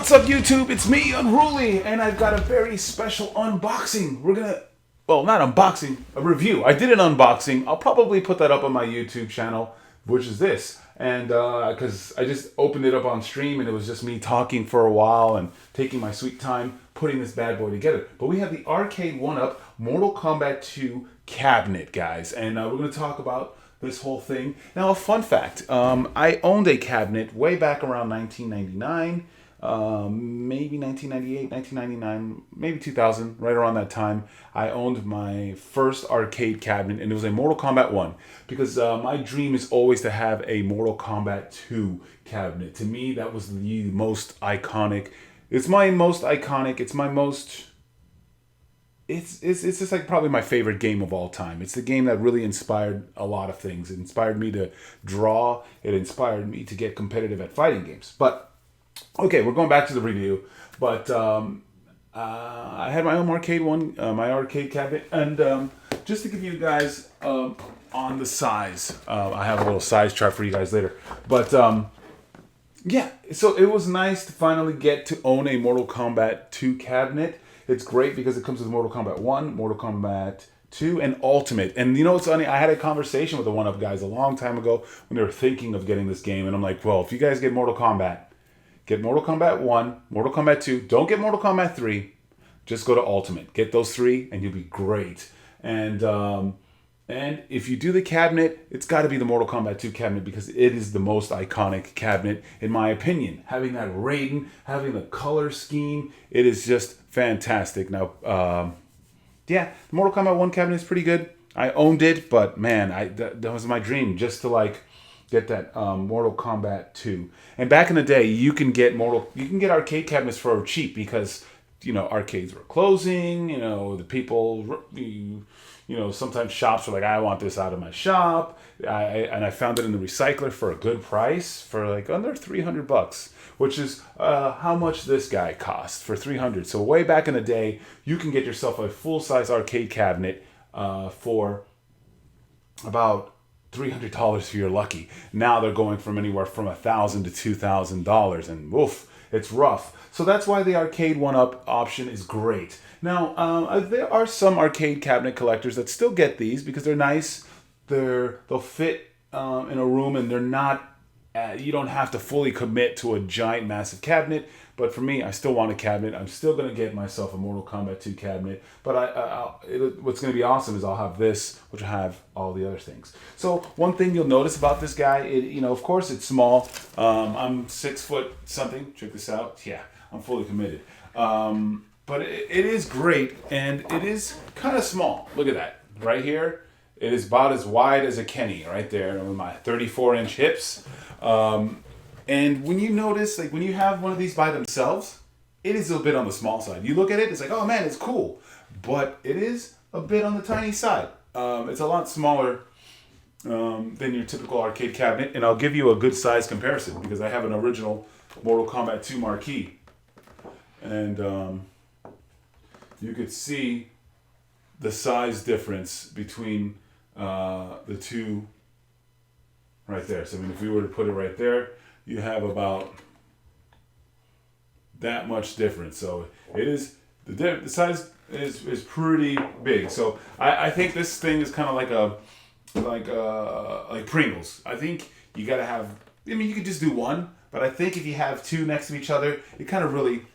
What's up, YouTube? It's me, Unruly, and I've got a very special unboxing. Well, not unboxing, a review. I did an unboxing. I'll probably put that up on my YouTube channel, which is this. And because I just opened it up on stream and it was just me talking for a while and taking my sweet time putting this bad boy together. But we have the Arcade 1-Up Mortal Kombat 2 cabinet, guys. And we're going to talk about this whole thing. Now, a fun fact. I owned a cabinet way back around 1999. Maybe 1998, 1999, maybe 2000, right around that time. I owned my first arcade cabinet, and it was a Mortal Kombat 1, because my dream is always to have a Mortal Kombat 2 cabinet. To me, that was the most iconic. It's my most iconic. It's my most... It's just like probably my favorite game of all time. It's the game that really inspired a lot of things. It inspired me to draw. It inspired me to get competitive at fighting games. But okay, we're going back to the review, but I had my own my arcade cabinet, and just to give you guys on the size, I have a little size chart for you guys later, but yeah, so it was nice to finally get to own a Mortal Kombat 2 cabinet. It's great because it comes with Mortal Kombat 1, Mortal Kombat 2, and Ultimate. And you know what's funny? I had a conversation with the 1-Up guys a long time ago when they were thinking of getting this game, and I'm like, well, if you guys get Mortal Kombat, get Mortal Kombat 1, Mortal Kombat 2. Don't get Mortal Kombat 3. Just go to Ultimate. Get those 3 and you'll be great. And if you do the cabinet, it's got to be the Mortal Kombat 2 cabinet because it is the most iconic cabinet, in my opinion. Having that Raiden, having the color scheme, it is just fantastic. Now, yeah, the Mortal Kombat 1 cabinet is pretty good. I owned it, but man, that was my dream, just to get that Mortal Kombat 2. And back in the day, you can get arcade cabinets for cheap because, arcades were closing. The people, sometimes shops were like, I want this out of my shop. And I found it in the recycler for a good price, for like under $300, which is how much this guy cost, for $300. So way back in the day, you can get yourself a full-size arcade cabinet for about $300 if you're lucky. Now they're going from anywhere from $1,000 to $2,000, and woof, it's rough. So that's why the Arcade 1-Up option is great. Now, there are some arcade cabinet collectors that still get these because they're nice. They'll fit in a room, and they're not. You don't have to fully commit to a giant, massive cabinet. But for me, I still want a cabinet. I'm still going to get myself a Mortal Kombat 2 cabinet. But what's going to be awesome is I'll have this, which will have all the other things. So one thing you'll notice about this guy, of course, it's small. I'm 6 foot something. Check this out. Yeah, I'm fully committed. But it is great, and it is kind of small. Look at that. Right here, it is about as wide as a Kenny right there with my 34-inch hips. And when you notice, like when you have one of these by themselves, it is a bit on the small side. You look at it, it's like, oh man, it's cool. But it is a bit on the tiny side. It's a lot smaller than your typical arcade cabinet. And I'll give you a good size comparison because I have an original Mortal Kombat 2 marquee. And you could see the size difference between the two right there. So I mean, if we were to put it right there, you have about that much difference. So it is the size is pretty big. So I think this thing is kind of like Pringles. I think you gotta have. I mean, you could just do one, but I think if you have two next to each other, it kind of really.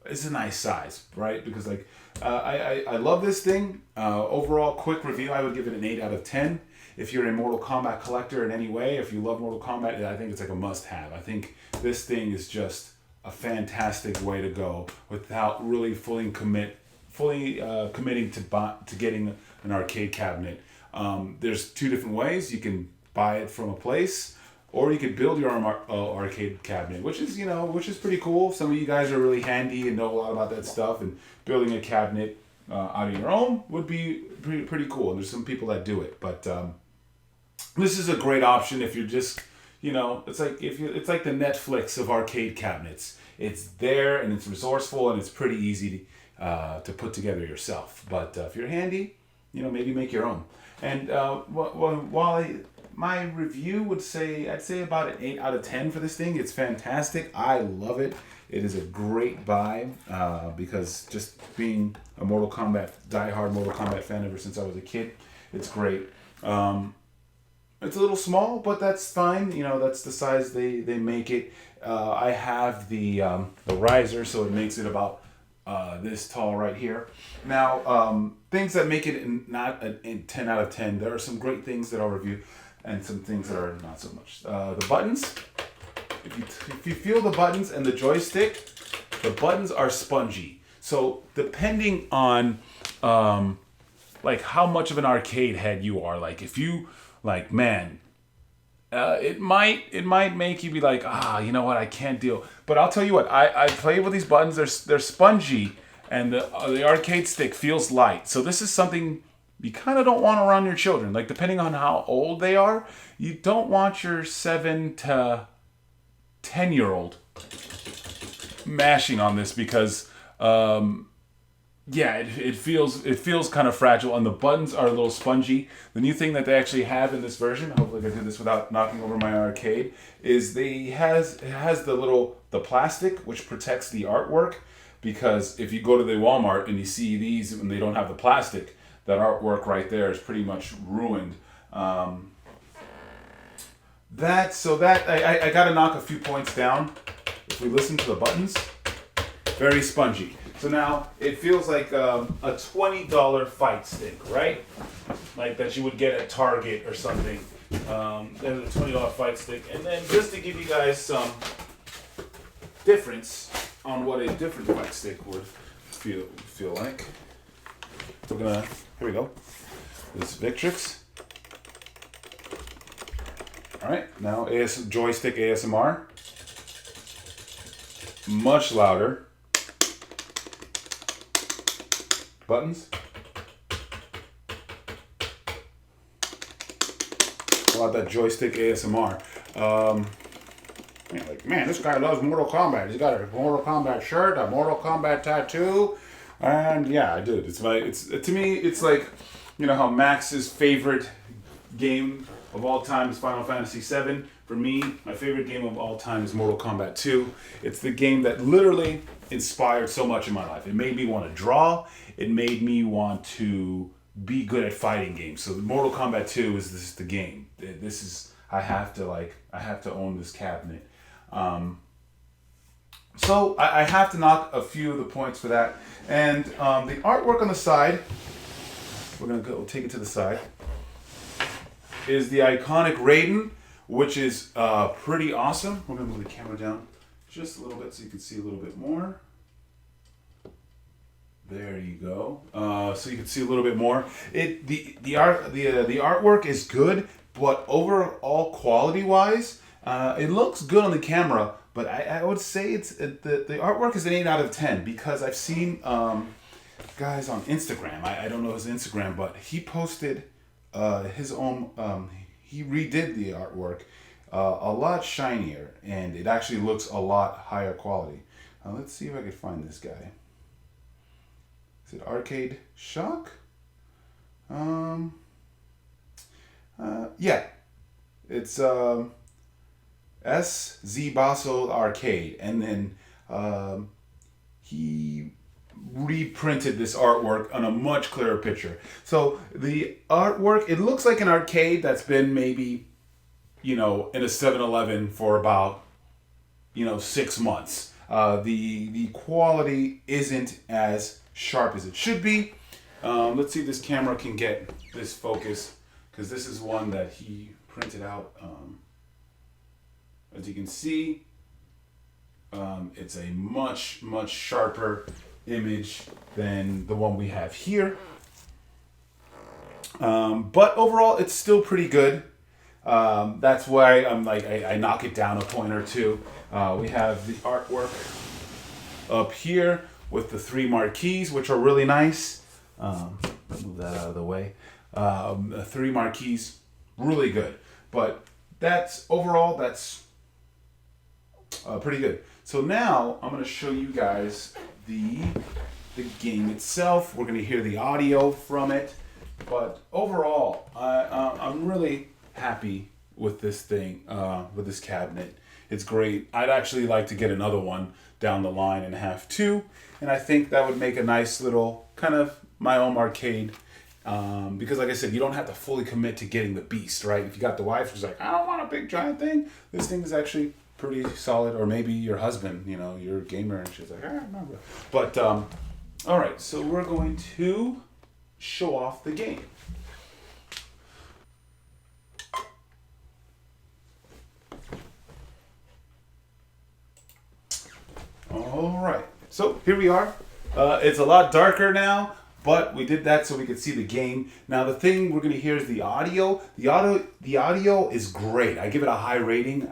It's a nice size, right? Because I love this thing. Overall, quick review, I would give it an 8 out of 10. If you're a Mortal Kombat collector in any way, if you love Mortal Kombat, I think it's like a must-have. I think this thing is just a fantastic way to go without really fully committing to getting an arcade cabinet. There's 2 different ways. You can buy it from a place, or you could build your own arcade cabinet, which is pretty cool. Some of you guys are really handy and know a lot about that stuff, and building a cabinet out of your own would be pretty cool. And there's some people that do it, but this is a great option if you're just, it's like it's like the Netflix of arcade cabinets. It's there and it's resourceful and it's pretty easy to put together yourself. But if you're handy, maybe make your own. And while my review would say, I'd say about an 8 out of 10 for this thing. It's fantastic. I love it. It is a great buy because just being a Mortal Kombat, diehard Mortal Kombat fan ever since I was a kid, it's great. It's a little small, but that's fine. You know, that's the size they make it. I have the riser, so it makes it about this tall right here. Now, things that make it not a 10 out of 10. There are some great things that I'll review, and some things that are not so much. The buttons. If you feel the buttons and the joystick, the buttons are spongy. So depending on like how much of an arcade head you are, like if you like, man, it might make you be like, you know what, I can't deal. But I'll tell you what, I play with these buttons. They're spongy, and the arcade stick feels light. So this is something you kind of don't want around your children. Like depending on how old they are, you don't want your 7 to 10-year-old mashing on this because it feels kind of fragile, and the buttons are a little spongy. The new thing that they actually have in this version, hopefully I can do this without knocking over my arcade, is it has the plastic which protects the artwork, because if you go to the Walmart and you see these and they don't have the plastic, that artwork right there is pretty much ruined. I got to knock a few points down. If we listen to the buttons, very spongy. So now it feels like a $20 fight stick, right? Like that you would get at Target or something. There's a $20 fight stick. And then just to give you guys some difference on what a different fight stick would feel like, here we go. This Victrix. All right, now joystick ASMR. Much louder. Buttons. How about that joystick ASMR? Like, man, this guy loves Mortal Kombat. He's got a Mortal Kombat shirt, a Mortal Kombat tattoo, and yeah, I did. To me, it's like, you know how Max's favorite game of all time is Final Fantasy VII. For me, my favorite game of all time is Mortal Kombat 2. It's the game that literally inspired so much in my life. It made me want to draw. It made me want to be good at fighting games. So Mortal Kombat 2 is the game. I have to own this cabinet. So I have to knock a few of the points for that. And the artwork on the side, we're gonna go take it to the side, is the iconic Raiden, which is pretty awesome. We're gonna move the camera down just a little bit so you can see a little bit more. There you go. So you can see a little bit more. The artwork is good, but overall quality wise, it looks good on the camera. But I would say the artwork is an 8 out of 10 because I've seen guys on Instagram. I don't know his Instagram, but he posted his own. He redid the artwork a lot shinier, and it actually looks a lot higher quality. Let's see if I can find this guy. Is it Arcade Shock? Yeah, it's SZ Basso Arcade, and then he reprinted this artwork on a much clearer picture. So the artwork, it looks like an arcade that's been maybe, in a 7-Eleven for about, 6 months. The quality isn't as sharp as it should be. Let's see if this camera can get this focus, because this is one that he printed out. As you can see, it's a much sharper image than the one we have here. But overall, it's still pretty good. That's why I'm like, I knock it down a point or two. We have the artwork up here with the 3 marquees, which are really nice. Move that out of the way. 3 marquees, really good. But overall, that's pretty good. So now I'm going to show you guys the game itself. We're going to hear the audio from it. But overall, I'm really happy with this thing, with this cabinet. It's great. I'd actually like to get another one down the line and have two, and I think that would make a nice little kind of my own arcade. Because like I said, you don't have to fully commit to getting the beast, right? If you got the wife who's like, I don't want a big giant thing, this thing is actually pretty solid. Or maybe your husband, you know, you're a gamer and she's like, I remember. But all right, so we're going to show off the game. All right, so here we are. It's a lot darker now, but we did that so we could see the game. Now the thing we're gonna hear is the audio. The audio is great. I give it a high rating.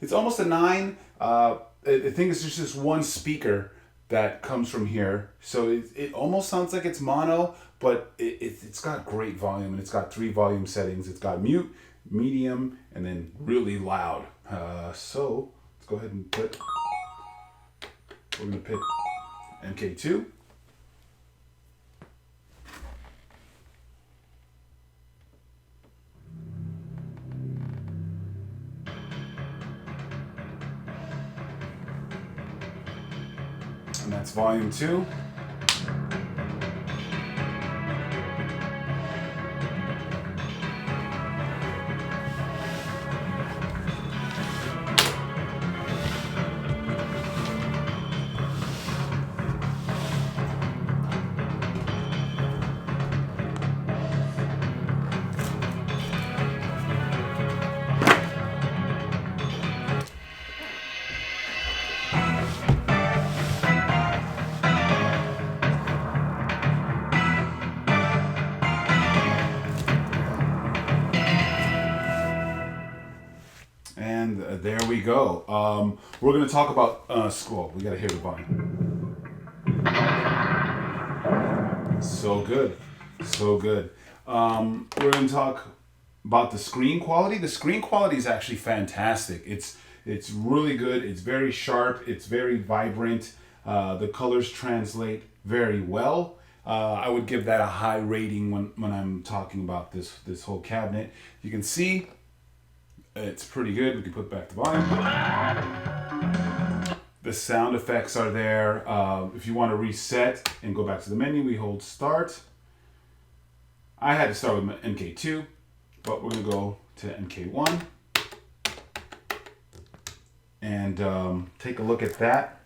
It's almost a 9. I think it's just this one speaker that comes from here, so it almost sounds like it's mono, but it's got great volume, and it's got 3 volume settings. It's got mute, medium, and then really loud. So let's go ahead and put. We're gonna pick MK2. And that's volume 2. And there we go. We're going to talk about school. We got to hear the volume. So good. So good. We're going to talk about the screen quality. The screen quality is actually fantastic. It's really good. It's very sharp. It's very vibrant. The colors translate very well. I would give that a high rating when I'm talking about this whole cabinet. You can see it's pretty good. We can put back the volume. The sound effects are there. If you want to reset and go back to the menu, we hold start. I had to start with MK2, but we're going to go to MK1 and take a look at that.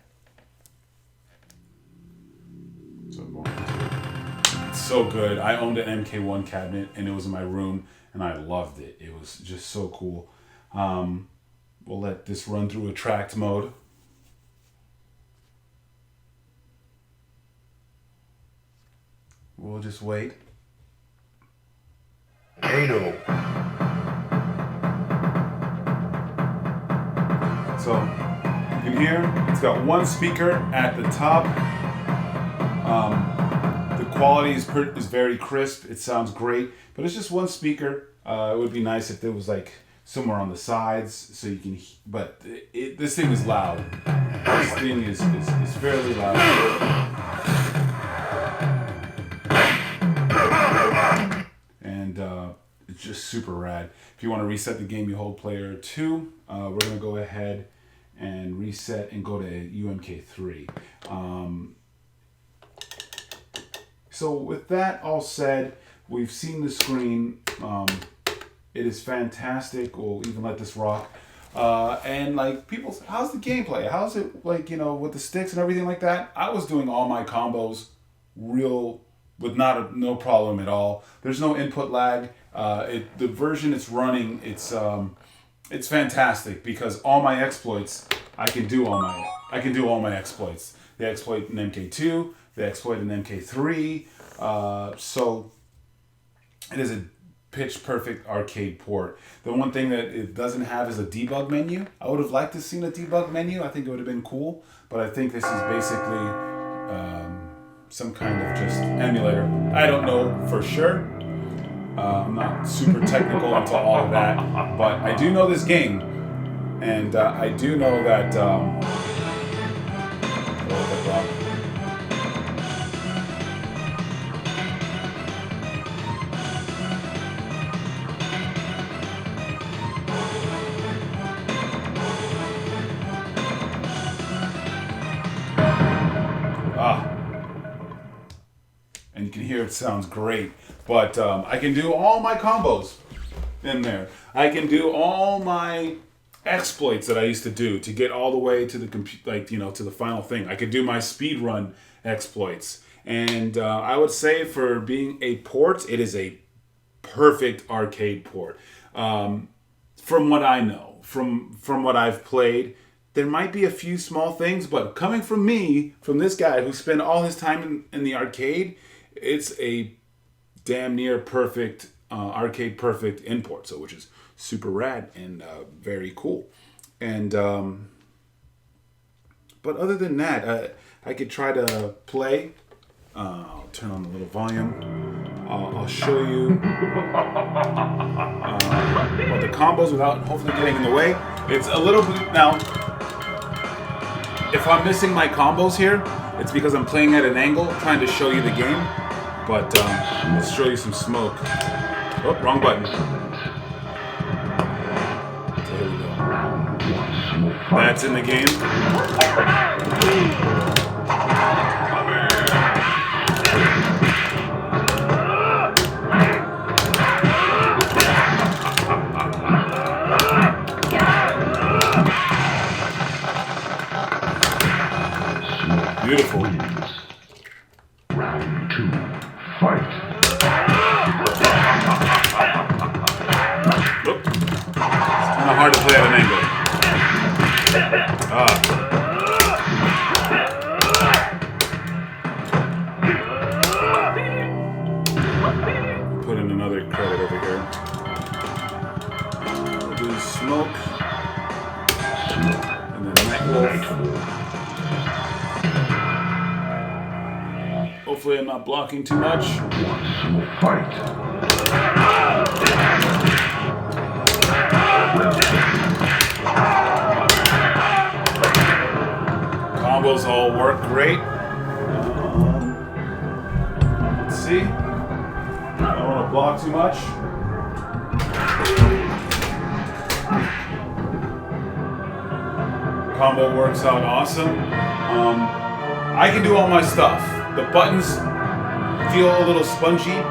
It's so good. I owned an MK1 cabinet and it was in my room and I loved it. It was just so cool. We'll let this run through attract mode. We'll just wait. Anal. So you can hear it's got one speaker at the top. The quality is very crisp. It sounds great, but it's just one speaker. It would be nice if there was like somewhere on the sides so you can. But this thing is loud. This thing is fairly loud. And it's just super rad. If you want to reset the game, you hold player 2. We're going to go ahead and reset and go to UMK3. So with that all said, we've seen the screen. It is fantastic. We'll even let this rock. And like people say, how's the gameplay? How's it like, with the sticks and everything like that? I was doing all my combos with no problem at all. There's no input lag. The version it's running, it's fantastic because all my exploits, I can do all my exploits. They exploit in MK2, they exploit in MK3. So it is a pitch perfect arcade port. The one thing that it doesn't have is a debug menu. I would have liked to have seen a debug menu. I think it would have been cool, but I think this is basically some kind of just emulator. I don't know for sure. I'm not super technical into all of that, but I do know this game, and I do know that. here it sounds great. But I can do all my combos in there. I can do all my exploits that I used to do to get all the way to the to the final thing. I could do my speed run exploits, and I would say for being a port, it is a perfect arcade port. From what I know, from what I've played, there might be a few small things, but coming from me, from this guy who spent all his time in the arcade, it's a damn near perfect arcade perfect import. So which is super rad and very cool. And but other than that, I could try to play. I'll turn on the little volume. I'll show you the combos without hopefully getting in the way. It's a little bit now. If I'm missing my combos here, it's because I'm playing at an angle, trying to show you the game. But let's show you some smoke. Oh, wrong button. So here we go. That's in the game. Beautiful. Round 2, fight. Oop. It's kind of hard to play at an angle. Put in another credit over here. We'll do smoke. And then Nightwolf. Hopefully I'm not blocking too much. Fight. Combos all work great. Let's see. I don't want to block too much. Combo works out awesome. I can do all my stuff. The buttons feel a little spongy,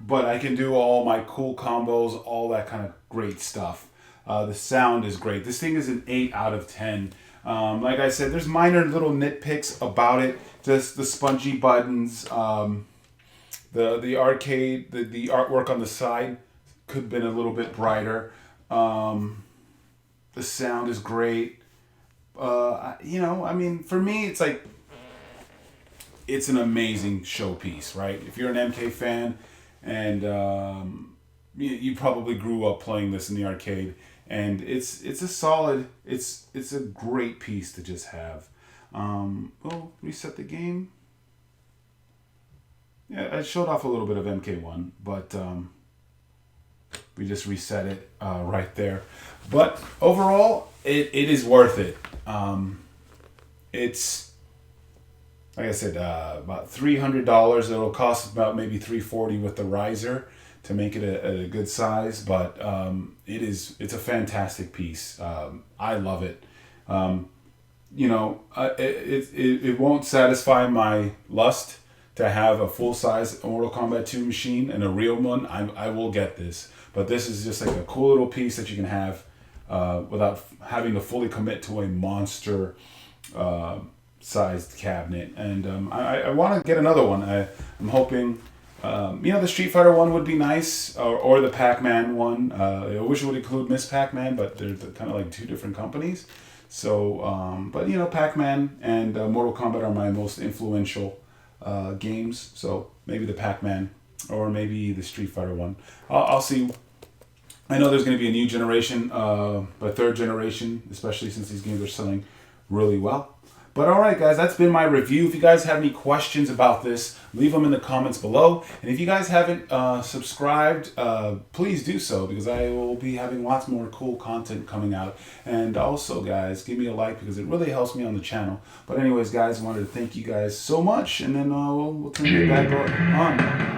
but I can do all my cool combos, all that kind of great stuff. The sound is great. This thing is an 8 out of 10. Like I said, there's minor little nitpicks about it. Just the spongy buttons, the arcade, the artwork on the side could have been a little bit brighter. The sound is great. I mean, for me, it's like, it's an amazing showpiece, right? If you're an MK fan and you probably grew up playing this in the arcade, and it's a solid, it's a great piece to just have. Reset the game. Yeah, I showed off a little bit of MK1, but we just reset it right there. But overall, it is worth it. It's, like I said, about $300. It'll cost about maybe $340 with the riser to make it a good size, but it's a fantastic piece. I love it. It won't satisfy my lust to have a full-size Mortal Kombat 2 machine and a real one. I will get this, but this is just like a cool little piece that you can have without having to fully commit to a monster sized cabinet. And I want to get another one. I'm hoping the Street Fighter one would be nice, or the Pac-Man one. I wish it would include Miss Pac-Man, but they're kind of like two different companies. So but Pac-Man and Mortal Kombat are my most influential games, so maybe the Pac-Man or maybe the Street Fighter one. I'll see. I know there's going to be a new generation, a third generation, especially since these games are selling really well. But alright guys, that's been my review. If you guys have any questions about this, leave them in the comments below. And if you guys haven't subscribed, please do so, because I will be having lots more cool content coming out. And also guys, give me a like, because it really helps me on the channel. But anyways guys, I wanted to thank you guys so much, and then we'll turn it back on.